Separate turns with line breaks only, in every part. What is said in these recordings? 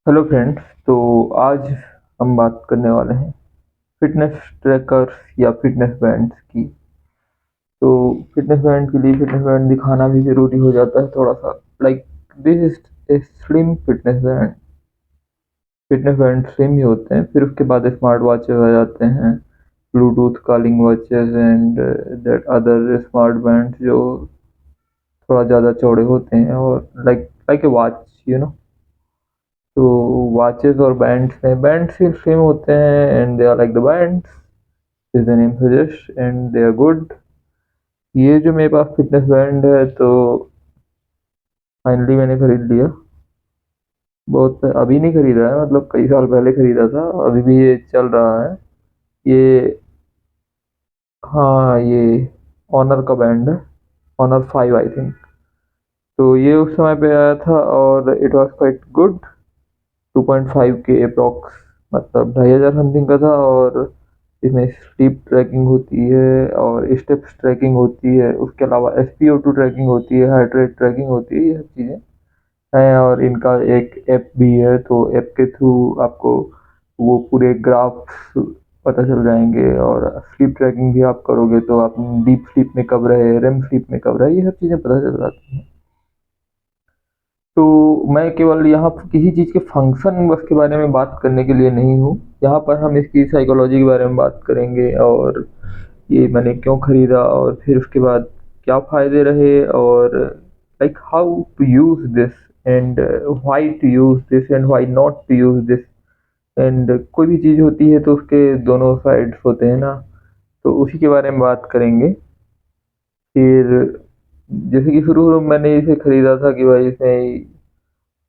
Hello friends. तो आज हम बात करने वाले हैं फिटनेस ट्रैकर्स या फिटनेस बैंड्स की। तो फिटनेस बैंड के लिए फिटनेस बैंड दिखाना भी ज़रूरी हो जाता है थोड़ा सा। Like this is a slim fitness band. Fitness band slim ही होते हैं। फिर उसके बाद स्मार्ट वॉचेस आ जाते हैं, Bluetooth calling watches and that other smart band जो थोड़ा ज़्यादा चौड़े होते हैं और like like a watch you know. तो वॉचेस और बैंड्स में बैंड्स ही सेम होते हैं and they are like the bands is the name suggest and they are good. ये जो मेरे पास फिटनेस बैंड है तो फाइनली मैंने खरीद लिया। बहुत अभी नहीं खरीदा है, मतलब कई साल पहले खरीदा था। अभी भी ये चल रहा है ये। हाँ, ये ऑनर का बैंड है, ऑनर 5 आई थिंक। तो ये उस समय पे आया था और इट वाज क्वाइट गुड। 2.5 के अप्रॉक्स, मतलब 2500 समथिंग का था। और इसमें स्लीप ट्रैकिंग होती है और स्टेप्स ट्रैकिंग होती है। उसके अलावा SpO2 ट्रैकिंग होती है, हार्ट रेट ट्रैकिंग होती है। ये सब चीज़ें हैं और इनका एक ऐप भी है। तो ऐप के थ्रू आपको वो पूरे ग्राफ्स पता चल जाएंगे और स्लीप ट्रैकिंग भी आप करोगे तो आप डीप स्लीप में कब रहे, रेम स्लीप में कब रहे, ये सब चीज़ें पता चल जाती हैं। तो मैं केवल यहाँ पर किसी चीज़ के फंक्शन बस के बारे में बात करने के लिए नहीं हूँ। यहाँ पर हम इसकी साइकोलॉजी के बारे में बात करेंगे और ये मैंने क्यों खरीदा और फिर उसके बाद क्या फ़ायदे रहे और like how to use this and why to use this and why not to use this. And कोई भी चीज़ होती है तो उसके दोनों साइड्स होते हैं ना, तो उसी के बारे में बात करेंगे। फिर जैसे कि शुरू में मैंने इसे खरीदा था कि भाई इसमें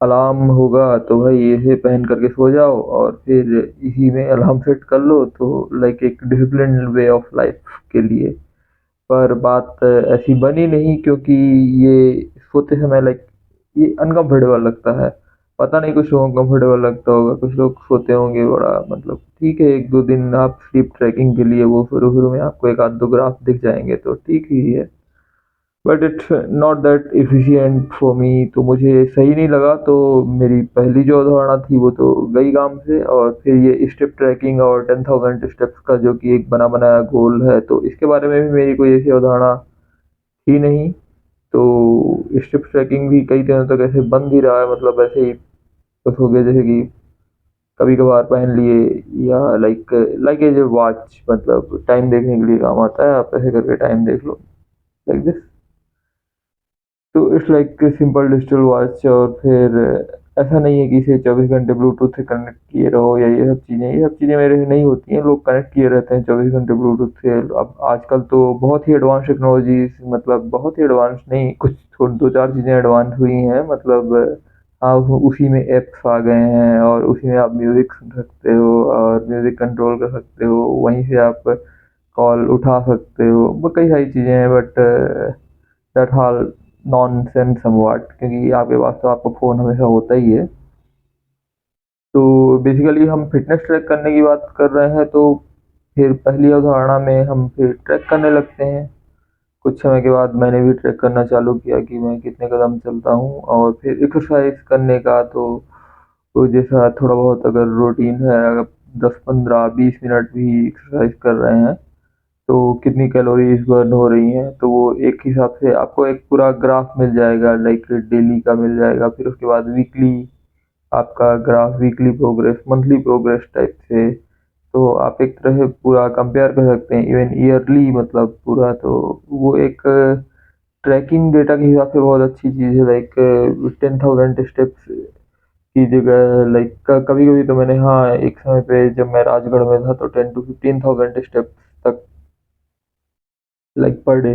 अलार्म होगा तो भाई इसे पहन करके सो जाओ और फिर इसी में अलार्म सेट कर लो, तो लाइक एक डिसिप्लिन वे ऑफ लाइफ के लिए। पर बात ऐसी बनी नहीं क्योंकि ये सोते समय लाइक ये अनकंफर्टेबल लगता है। पता नहीं, कुछ लोगों को कंफर्टेबल लगता होगा, कुछ लोग सोते होंगे बड़ा, मतलब ठीक है, एक दो दिन आप स्लीप ट्रैकिंग के लिए वो शुरू शुरू में आपको एक आध दो ग्राफ दिख जाएंगे तो ठीक ही है। But it's not that efficient for me, तो मुझे सही नहीं लगा। तो मेरी पहली जो अवधारणा थी वो तो गई काम से। और फिर ये स्टेप ट्रैकिंग और 10,000 स्टेप्स का जो कि एक बना बनाया गोल है, तो इसके बारे में भी मेरी कोई ऐसी अवधारणा थी नहीं। तो स्टेप ट्रैकिंग भी कई दिनों तक ऐसे बंद ही रहा है, मतलब ऐसे ही बस हो गया, जैसे कि कभी कभार पहन लिए या लाइक लाइक ए वॉच, मतलब टाइम देखने के लिए काम आता है, आप ऐसे करके टाइम देख लो, लाइक दिस। तो it's like simple digital watch. और फिर ऐसा नहीं है कि इसे 24 घंटे ब्लूटूथ से कनेक्ट किए रहो या ये सब चीज़ें मेरे से नहीं होती हैं। लोग कनेक्ट किए रहते हैं 24 घंटे ब्लूटूथ से। अब आजकल तो बहुत ही एडवांस टेक्नोलॉजीज, मतलब बहुत ही एडवांस नहीं, कुछ थोड़ी दो चार चीज़ें एडवांस हुई हैं, मतलब आप उसी में ऐप्स आ गए हैं और उसी में आप म्यूज़िक सुन सकते हो और म्यूज़िक कंट्रोल कर सकते हो, वहीं से आप कॉल उठा सकते हो, वो कई सारी चीज़ें हैं। But that all nonsense somewhat, क्योंकि आपके पास तो आपका फ़ोन हमेशा होता ही है। तो बेसिकली हम फिटनेस ट्रैक करने की बात कर रहे हैं, तो फिर पहली अवधारणा में हम फिर ट्रैक करने लगते हैं। कुछ समय के बाद मैंने भी ट्रैक करना चालू किया कि मैं कितने कदम चलता हूँ। और फिर एक्सरसाइज करने का तो जैसा थोड़ा बहुत अगर रूटीन है, अगर 10 15 20 मिनट भी एक्सरसाइज कर रहे हैं तो कितनी कैलोरीज बर्न हो रही हैं, तो वो एक हिसाब से आपको एक पूरा ग्राफ मिल जाएगा, लाइक डेली का मिल जाएगा। फिर उसके बाद वीकली आपका graph, weekly progress, monthly progress type से। तो आप एक तरह से पूरा कंपेयर कर सकते हैं, इवन ईयरली, मतलब पूरा। तो वो एक ट्रैकिंग डेटा के हिसाब से बहुत अच्छी चीज़ है। लाइक 10,000 स्टेप्स की जगह, लाइक कभी कभी तो मैंने, हाँ, एक समय पे जब मैं राजगढ़ में था तो 10 to 15,000 स्टेप्स तक, लाइक पर डे।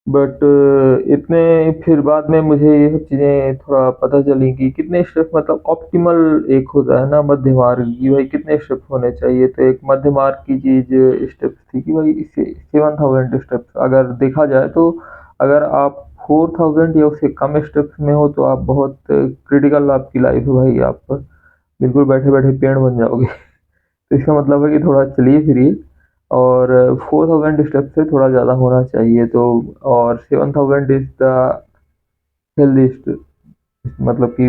बट इतने फिर बाद में मुझे ये सब चीज़ें थोड़ा पता चली कि कितने स्टेप्स, मतलब ऑप्टिमल एक होता है ना मध्य मार्ग, की भाई कितने स्टेप्स होने चाहिए। तो एक मध्य मार्ग की चीज़ स्टेप्स थी कि भाई इससे 7,000 स्टेप्स अगर देखा जाए तो, अगर आप 4,000 या उससे कम स्टेप्स में हो तो आप बहुत क्रिटिकल आपकी लाइफ है भाई, आप बिल्कुल बैठे बैठे पेड़ बन जाओगे। तो इसका मतलब है कि थोड़ा चलिए फिरिए। और 4,000 स्टेप से थोड़ा ज़्यादा होना चाहिए। तो और 7,000 इज द हेल्दीस्ट, मतलब कि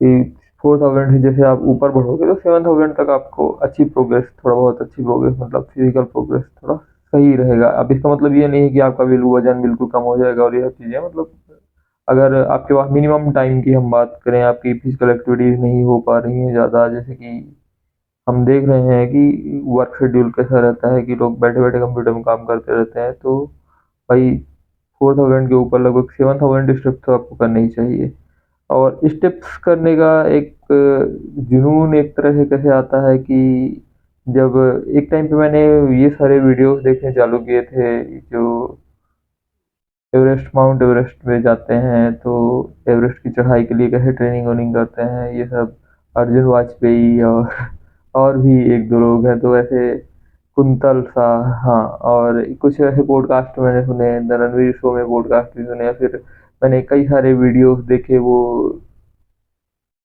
कि 4000 जैसे आप ऊपर बढ़ोगे तो 7000 तक आपको अच्छी प्रोग्रेस, थोड़ा बहुत अच्छी प्रोग्रेस, मतलब फिजिकल प्रोग्रेस थोड़ा सही रहेगा। अब इसका मतलब ये नहीं है कि आपका वजन बिल्कुल कम हो जाएगा और ये सब चीज़ें, मतलब अगर आपके पास मिनिमम टाइम की हम बात करें, आपकी फिजिकल एक्टिविटीज नहीं हो पा रही हैं ज़्यादा, जैसे कि हम देख रहे हैं कि वर्क शेड्यूल कैसा रहता है कि लोग बैठे बैठे कंप्यूटर में काम करते रहते हैं, तो भाई 4000 के ऊपर लगभग 7000 स्टेप्स तो आपको करने ही चाहिए। और स्टेप्स करने का एक जुनून एक तरह से कैसे आता है कि जब एक टाइम पे मैंने ये सारे वीडियोस देखने चालू किए थे, जो माउंट एवरेस्ट में जाते हैं तो एवरेस्ट की चढ़ाई के लिए कैसे ट्रेनिंग वनिंग करते हैं, ये सब अर्जुन वाजपेयी और भी एक दो लोग हैं, तो ऐसे कुंतल सा, हाँ, और कुछ ऐसे पॉडकास्ट मैंने सुने, द रणवीर शो में पॉडकास्ट भी सुने, या फिर मैंने कई सारे वीडियोस देखे, वो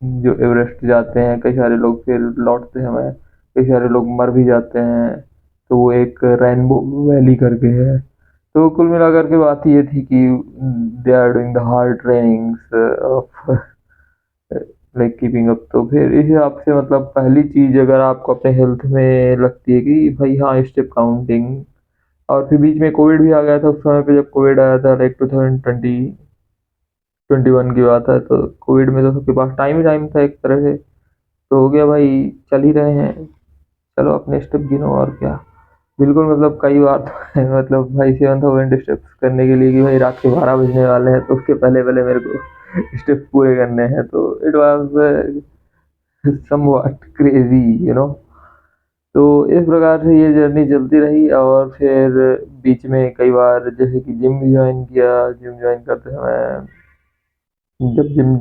जो एवरेस्ट जाते हैं कई सारे लोग फिर लौटते हैं, कई सारे लोग मर भी जाते हैं, तो वो एक रेनबो वैली करके है। तो कुल मिलाकर के बात ये थी कि they are doing the hard trainings of like keeping up. तो फिर इस हिसाब से मतलब पहली चीज अगर आपको अपने हेल्थ में लगती है कि भाई हाँ स्टेप काउंटिंग। और फिर बीच में कोविड भी आ गया था, उस समय पे जब कोविड आया था लाइक 2021 की बात है, तो कोविड में तो सबके पास टाइम ही टाइम था एक तरह से, तो हो गया भाई चल ही रहे हैं, चलो अपने स्टेप गिनो और क्या। बिल्कुल, मतलब कई बार तो है, मतलब भाई 7000 स्टेप्स करने के लिए कि भाई रात के 12 बजने वाले हैं तो उसके पहले पहले मेरे को स्टेप्स पूरे करने हैं, तो it was somewhat crazy, you know. तो इस प्रकार से ये जर्नी चलती रही, और फिर बीच में कई बार जैसे कि जिम भी ज्वाइन किया। जिम ज्वाइन करते समय, जब जिम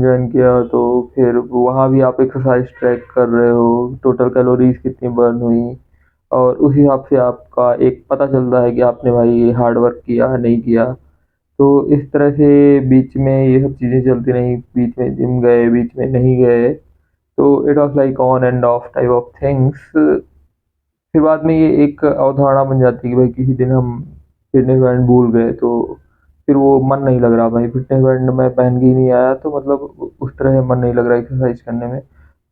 ज्वाइन किया तो फिर वहाँ भी आप एक्सरसाइज ट्रैक कर रहे हो, टोटल कैलोरीज कितनी बर्न हुई, और उस हिसाब से आपका एक पता चलता है कि आपने भाई हार्ड वर्क किया नहीं किया। तो इस तरह से बीच में ये सब चीज़ें चलती रहीं, बीच में जिम गए, बीच में नहीं गए, तो it was like on end of type of things. फिर बाद में ये एक अवधारणा बन जाती है कि भाई किसी दिन हम फिटनेस बैंड भूल गए, तो फिर वो मन नहीं लग रहा, भाई फिटनेस बैंड मैं पहन के ही नहीं आया, तो मतलब उस तरह से मन नहीं लग रहा एक्सरसाइज करने में।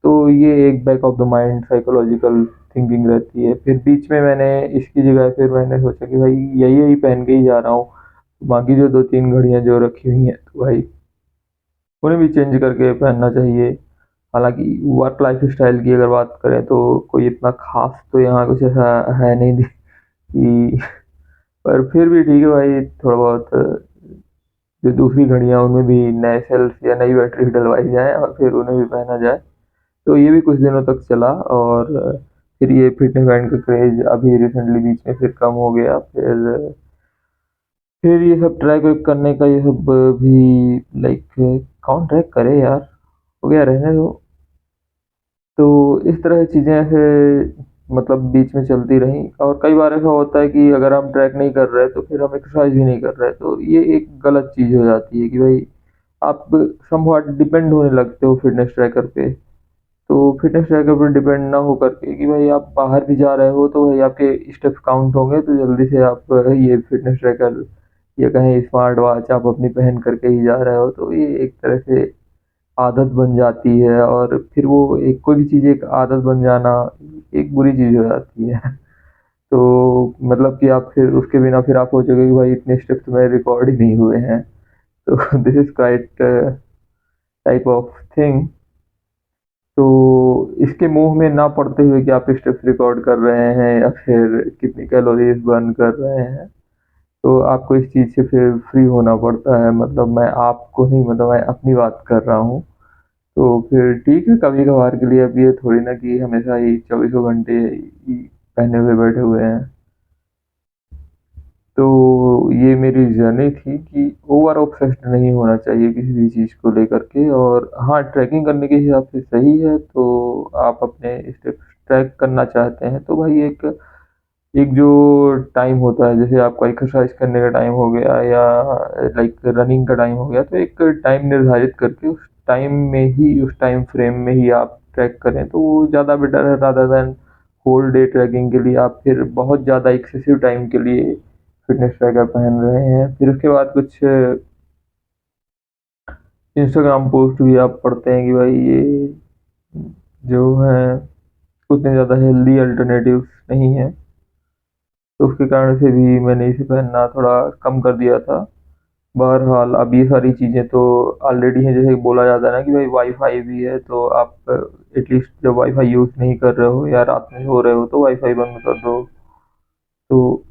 तो ये एक back of the mind psychological thinking रहती है। फिर बीच में मैंने इसकी जगह फिर मैंने सोचा कि भाई यही यही पहन के ही जा रहा हूँ, बाकी जो दो तीन घड़ियाँ जो रखी हुई हैं तो भाई उन्हें भी चेंज करके पहनना चाहिए। हालांकि वर्क लाइफ स्टाइल की अगर बात करें तो कोई इतना खास तो यहाँ कुछ ऐसा है नहीं कि, पर फिर भी ठीक है भाई, थोड़ा बहुत जो दूसरी घड़ियाँ उनमें भी नए सेल्स या नई बैटरी डलवाई जाए और फिर उन्हें भी पहना जाए, तो ये भी कुछ दिनों तक चला। और फिर ये फिटनेस बैंड का क्रेज अभी रिसेंटली बीच में फिर कम हो गया। फिर ये सब ट्रैक व्रैक करने का ये सब भी लाइक, कौन ट्रैक करे यार, हो गया रहने दो। तो इस तरह की चीज़ें ऐसे मतलब बीच में चलती रहीं, और कई बार ऐसा होता है कि अगर हम ट्रैक नहीं कर रहे तो फिर हम एक्सरसाइज भी नहीं कर रहे, तो ये एक गलत चीज़ हो जाती है कि भाई आप समवॉट डिपेंड होने लगते हो फिटनेस ट्रैकर पे। तो फिटनेस ट्रैकर पर डिपेंड ना हो करके कि भाई आप बाहर भी जा रहे हो तो भाई आपके स्टेप्स काउंट होंगे, तो जल्दी से आप ये फिटनेस ट्रैकर या कहें स्मार्ट वॉच आप अपनी पहन करके ही जा रहे हो, तो ये एक तरह से आदत बन जाती है, और फिर वो एक कोई भी चीज़ एक आदत बन जाना एक बुरी चीज़ हो जाती है। तो मतलब कि आप फिर उसके बिना फिर आप सोचोगे कि भाई इतने स्टेप्स मेरे रिकॉर्ड ही नहीं हुए हैं, तो this is quite type of thing. तो इसके मुंह में ना पड़ते हुए कि आप स्टेप्स रिकॉर्ड कर रहे हैं या फिर कितनी कैलोरीज बर्न कर रहे हैं, तो आपको इस चीज़ से फिर फ्री होना पड़ता है। मतलब मैं आपको नहीं, मतलब मैं अपनी बात कर रहा हूँ। तो फिर ठीक है, कभी कभार के लिए, अब ये थोड़ी ना कि हमेशा ही चौबीसों घंटे ही पहने हुए बैठे हुए हैं। तो ये मेरी जर्नी थी कि ओवर ऑब्सेस्ड नहीं होना चाहिए किसी भी चीज़ को लेकर के, और हाँ ट्रैकिंग करने के हिसाब से सही है, तो आप अपने स्टेप्स ट्रैक करना चाहते हैं तो भाई एक एक जो टाइम होता है, जैसे आपका एक्सरसाइज करने का टाइम हो गया या लाइक रनिंग का टाइम हो गया, तो एक टाइम निर्धारित करके उस टाइम में ही, उस टाइम फ्रेम में ही आप ट्रैक करें तो वो ज़्यादा बेटर है, rather than whole day tracking के लिए आप फिर बहुत ज़्यादा एक्सेसिव टाइम के लिए फिटनेस ट्रैकर पहन रहे हैं, फिर उसके बाद कुछ इंस्टाग्राम पोस्ट भी आप पढ़ते हैं कि भाई ये जो है उतने ज़्यादा हेल्दी अल्टरनेटिव्स नहीं है, तो उसके कारण से भी मैंने इसे पहनना थोड़ा कम कर दिया था। बहरहाल अब ये सारी चीज़ें तो ऑलरेडी हैं, जैसे बोला जाता है ना कि भाई वाईफाई भी है, तो आप एटलीस्ट जब वाईफाई यूज़ नहीं कर रहे हो या रात में सो रहे हो तो वाईफाई बंद कर दो। तो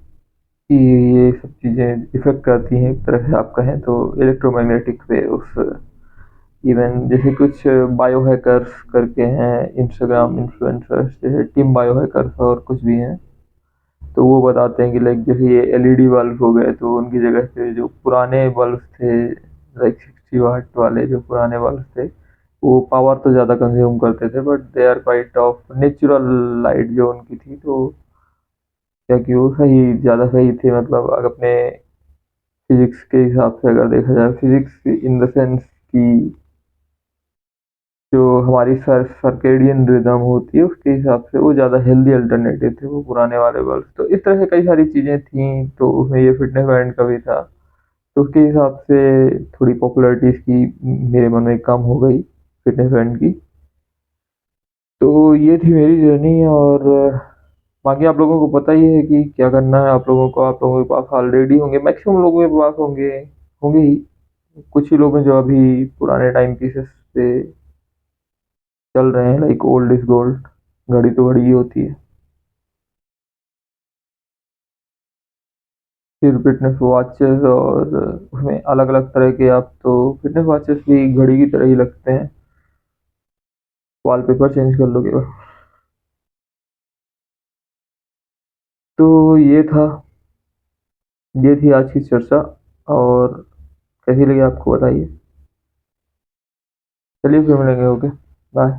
ये सब चीज़ें इफ़ेक्ट करती हैं एक तरह से आप कहें तो इलेक्ट्रोमैग्नेटिक वेव्स। इवन जैसे कुछ बायो हैकर्स करके हैं इंस्टाग्राम इन्फ्लुएंसर्स, जैसे टीम बायो हैकर्स और कुछ भी हैं, तो वो बताते हैं कि लाइक जैसे ये एलईडी बल्ब हो गए, तो उनकी जगह पे जो पुराने बल्ब थे, लाइक 60 वाट वाले जो पुराने बल्ब थे, वो पावर तो ज़्यादा कंज्यूम करते थे but they are quite of natural light जो उनकी थी, तो क्या कि वो सही ज़्यादा सही थे, मतलब अगर अपने फिजिक्स के हिसाब से अगर देखा जाए, फिजिक्स इन द सेंस कि जो हमारी सर्केडियन रिदम होती है उसके हिसाब से वो ज़्यादा हेल्दी अल्टरनेटिव थे वो पुराने वाले बल्ब। तो इस तरह से कई सारी चीज़ें थी, तो उसमें ये फिटनेस बैंड का भी था, तो उसके हिसाब से थोड़ी पॉपुलैरिटी इसकी मेरे मन में कम हो गई फिटनेस बैंड की। तो ये थी मेरी जर्नी, और बाकी आप लोगों को पता ही है कि क्या करना है आप लोगों को। आप लोगों के पास ऑलरेडी होंगे, मैक्सिमम लोगों के पास होंगे, होंगे ही। कुछ ही लोग हैं जो अभी पुराने टाइम पीसेस पे चल रहे हैं, लाइक ओल्ड इज गोल्ड, घड़ी तो घड़ी ही होती है। फिर फिटनेस वॉचेस, और उसमें अलग अलग तरह के, आप तो फिटनेस वॉचेस भी घड़ी की तरह ही लगते हैं, वॉलपेपर चेंज कर लोगे बस। तो ये थी आज की चर्चा, और कैसी लगी आपको बताइए। चलिए फिर मिलेंगे, ओके, बाय।